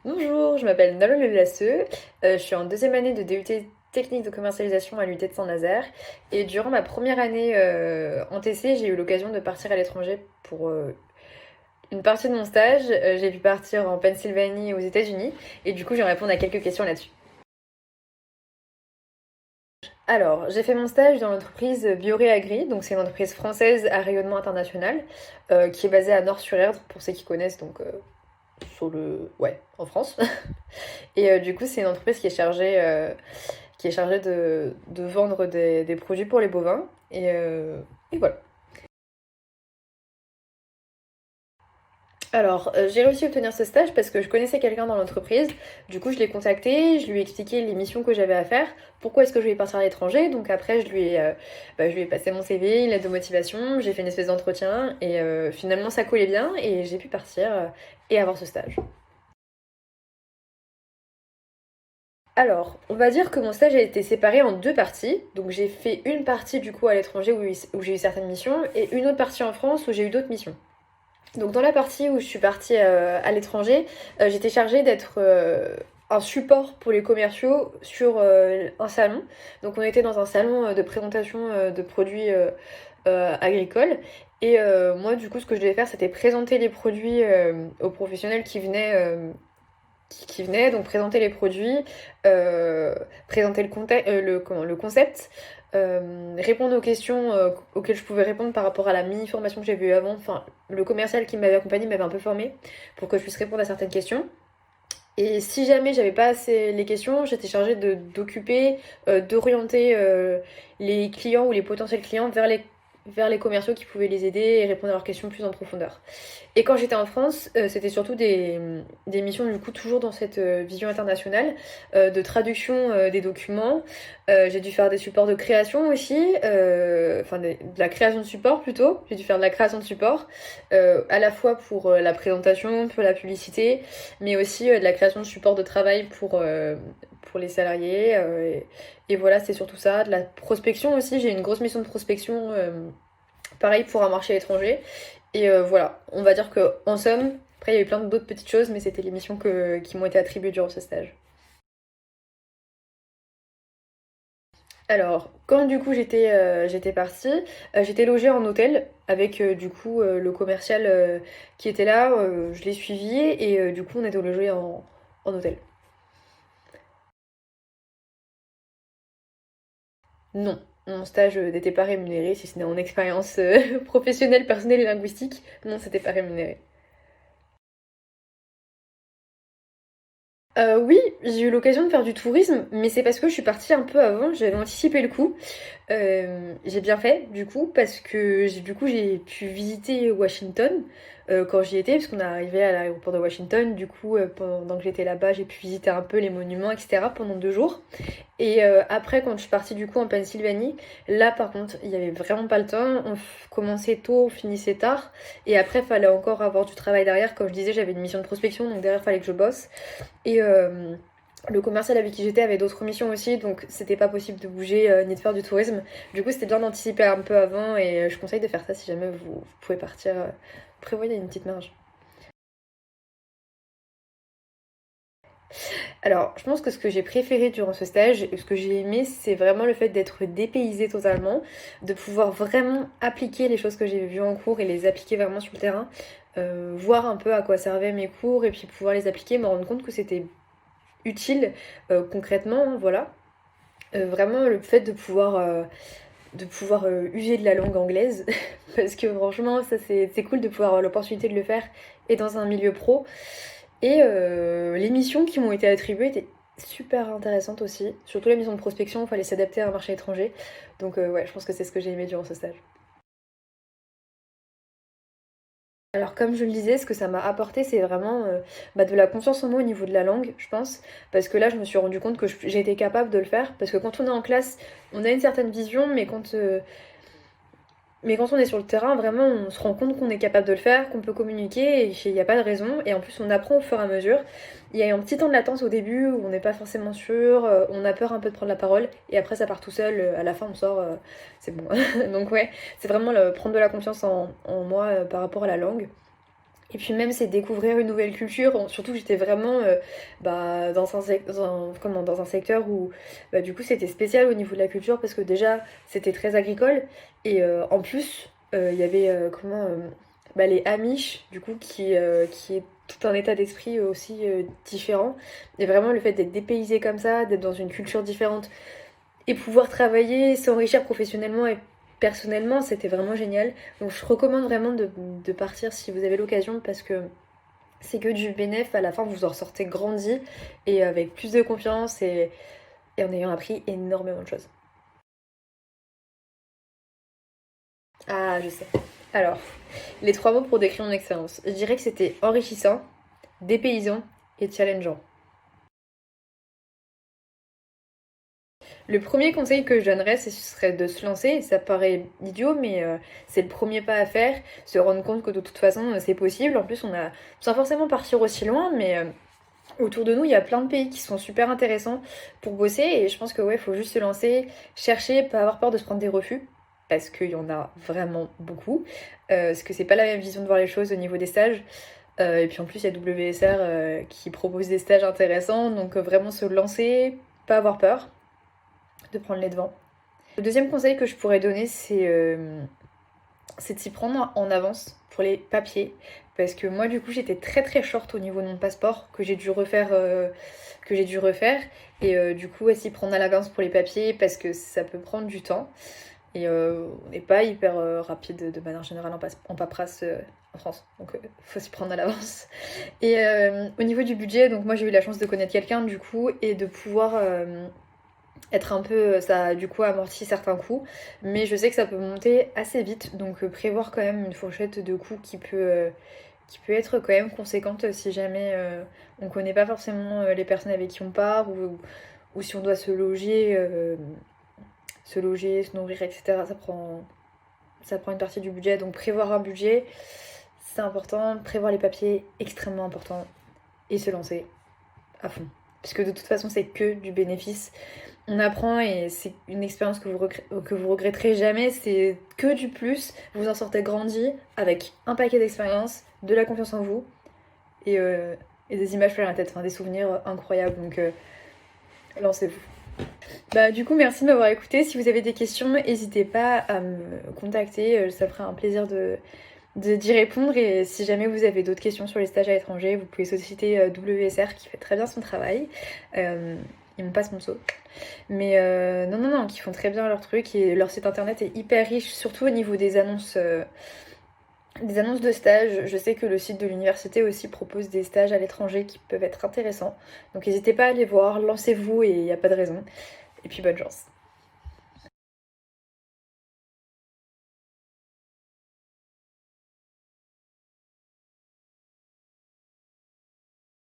Bonjour, je m'appelle Nolwenn Lelasseux, je suis en deuxième année de DUT technique de commercialisation à l'UT de Saint-Nazaire et durant ma première année en TC, j'ai eu l'occasion de partir à l'étranger pour une partie de mon stage. J'ai pu partir en Pennsylvanie aux États-Unis et du coup, je vais répondre à quelques questions là-dessus. Alors, j'ai fait mon stage dans l'entreprise Bioré donc c'est une entreprise française à rayonnement international qui est basée à Nord-sur-Erdre pour ceux qui connaissent, donc en France. Et du coup, c'est une entreprise qui est chargée de vendre des produits pour les bovins. Et voilà. Alors, j'ai réussi à obtenir ce stage parce que je connaissais quelqu'un dans l'entreprise. Du coup, je l'ai contacté, je lui ai expliqué les missions que j'avais à faire, pourquoi est-ce que je voulais partir à l'étranger. Donc après, je lui ai passé mon CV, une lettre de motivation, j'ai fait une espèce d'entretien et finalement, ça collait bien et j'ai pu partir et avoir ce stage. Alors, on va dire que mon stage a été séparé en deux parties. Donc j'ai fait une partie du coup à l'étranger où j'ai eu certaines missions et une autre partie en France où j'ai eu d'autres missions. Donc dans la partie où je suis partie à l'étranger, j'étais chargée d'être un support pour les commerciaux sur un salon. Donc on était dans un salon de présentation de produits agricoles. Et moi du coup ce que je devais faire c'était présenter les produits aux professionnels qui venaient, donc présenter les produits, présenter le concept, répondre aux questions auxquelles je pouvais répondre par rapport à la mini-formation que j'avais eue avant. Enfin, le commercial qui m'avait accompagné m'avait un peu formé pour que je puisse répondre à certaines questions. Et si jamais j'avais pas assez les questions, j'étais chargée d'occuper, d'orienter les clients ou les potentiels clients vers les commerciaux qui pouvaient les aider et répondre à leurs questions plus en profondeur. Et quand j'étais en France, c'était surtout des missions, du coup, toujours dans cette vision internationale, de traduction des documents. J'ai dû faire des supports de création aussi, enfin de la création de support plutôt. J'ai dû faire de la création de support, à la fois pour la présentation, pour la publicité, mais aussi de la création de support de travail pour les salariés. Et voilà, c'est surtout ça. De la prospection aussi, j'ai une grosse mission de prospection, pareil pour un marché étranger. Et voilà, on va dire que en somme, après il y a eu plein d'autres petites choses, mais c'était les missions qui m'ont été attribuées durant ce stage. Alors, quand du coup j'étais partie, j'étais logée en hôtel avec du coup le commercial qui était là, je l'ai suivi et du coup on était logés en hôtel. Non, mon stage n'était pas rémunéré, si ce n'est en expérience professionnelle, personnelle et linguistique. Non, c'était pas rémunéré. Oui, j'ai eu l'occasion de faire du tourisme, mais c'est parce que je suis partie un peu avant, j'avais anticipé le coup. J'ai bien fait, du coup, parce que j'ai pu visiter Washington quand j'y étais, parce qu'on est arrivé à l'aéroport de Washington. Du coup, pendant que j'étais là-bas, j'ai pu visiter un peu les monuments, etc. pendant 2 jours. Et après, quand je suis partie du coup en Pennsylvanie, là par contre, il y avait vraiment pas le temps. Commençait tôt, on finissait tard. Et après, il fallait encore avoir du travail derrière. Comme je disais, j'avais une mission de prospection, donc derrière, il fallait que je bosse. Et le commercial avec qui j'étais avait d'autres missions aussi, donc c'était pas possible de bouger ni de faire du tourisme. Du coup, c'était bien d'anticiper un peu avant et je conseille de faire ça si jamais vous pouvez partir. Prévoyez une petite marge. Alors, je pense que ce que j'ai préféré durant ce stage, et ce que j'ai aimé, c'est vraiment le fait d'être dépaysée totalement, de pouvoir vraiment appliquer les choses que j'ai vues en cours et les appliquer vraiment sur le terrain, voir un peu à quoi servaient mes cours et puis pouvoir les appliquer, me rendre compte que c'était utile concrètement, hein, voilà. Vraiment le fait de pouvoir user de la langue anglaise, parce que franchement, ça c'est cool de pouvoir avoir l'opportunité de le faire et dans un milieu pro. Et les missions qui m'ont été attribuées étaient super intéressantes aussi, surtout la mission de prospection, il fallait s'adapter à un marché étranger. Donc ouais, je pense que c'est ce que j'ai aimé durant ce stage. Alors comme je le disais, ce que ça m'a apporté, c'est vraiment de la confiance en moi au niveau de la langue, je pense. Parce que là, je me suis rendu compte que j'ai été capable de le faire. Parce que quand on est en classe, on a une certaine vision, mais quand on est sur le terrain, vraiment, on se rend compte qu'on est capable de le faire, qu'on peut communiquer, et il n'y a pas de raison. Et en plus, on apprend au fur et à mesure. Il y a un petit temps de latence au début où on n'est pas forcément sûr, on a peur un peu de prendre la parole, et après, ça part tout seul. À la fin, on sort, c'est bon. Donc ouais, c'est vraiment prendre de la confiance en moi par rapport à la langue. Et puis même c'est découvrir une nouvelle culture, surtout que j'étais vraiment dans un secteur où du coup c'était spécial au niveau de la culture parce que déjà c'était très agricole et en plus il y avait les Amish du coup qui est tout un état d'esprit aussi différent. Et vraiment le fait d'être dépaysé comme ça, d'être dans une culture différente et pouvoir travailler, s'enrichir professionnellement et personnellement, c'était vraiment génial. Donc je recommande vraiment de partir si vous avez l'occasion parce que c'est que du bénéf, à la fin vous en ressortez grandi et avec plus de confiance et en ayant appris énormément de choses. Ah, je sais. Alors, les 3 mots pour décrire mon expérience. Je dirais que c'était enrichissant, dépaysant et challengeant. Le premier conseil que je donnerais, ce serait de se lancer. Ça paraît idiot, mais c'est le premier pas à faire. Se rendre compte que de toute façon, c'est possible. En plus, sans forcément partir aussi loin, mais autour de nous, il y a plein de pays qui sont super intéressants pour bosser. Et je pense que ouais, faut juste se lancer, chercher, pas avoir peur de se prendre des refus. Parce qu'il y en a vraiment beaucoup. Parce que c'est pas la même vision de voir les choses au niveau des stages. Et puis en plus, il y a WSR qui propose des stages intéressants. Donc vraiment se lancer, pas avoir peur de prendre les devants. Le deuxième conseil que je pourrais donner, c'est de s'y prendre en avance pour les papiers. Parce que moi, du coup, j'étais très très short au niveau de mon passeport que j'ai dû refaire. Et du coup, s'y prendre à l'avance pour les papiers parce que ça peut prendre du temps. Et on n'est pas hyper rapide de manière générale en paperasse en France. Donc, faut s'y prendre à l'avance. Et au niveau du budget, donc moi, j'ai eu la chance de connaître quelqu'un, du coup, et de pouvoir être un peu, ça a du coup amorti certains coûts, mais je sais que ça peut monter assez vite, donc prévoir quand même une fourchette de coûts qui peut être quand même conséquente si jamais on connaît pas forcément les personnes avec qui on part ou si on doit se loger, se nourrir, etc. Ça prend une partie du budget, donc prévoir un budget, c'est important, prévoir les papiers, extrêmement important, et se lancer à fond. Puisque de toute façon, c'est que du bénéfice. On apprend et c'est une expérience que vous regretterez jamais. C'est que du plus. Vous en sortez grandi avec un paquet d'expériences, de la confiance en vous et, euh, et des images plein la tête, enfin des souvenirs incroyables. Donc lancez-vous. Du coup, merci de m'avoir écouté. Si vous avez des questions, n'hésitez pas à me contacter. Ça fera un plaisir d'y répondre. Et si jamais vous avez d'autres questions sur les stages à l'étranger, vous pouvez solliciter WSR qui fait très bien son travail. Ils m'ont pas sponsor. Mais non, non, non, qui font très bien leur truc et leur site internet est hyper riche, surtout au niveau des annonces de stages. Je sais que le site de l'université aussi propose des stages à l'étranger qui peuvent être intéressants. Donc n'hésitez pas à aller voir, lancez-vous et il n'y a pas de raison. Et puis bonne chance.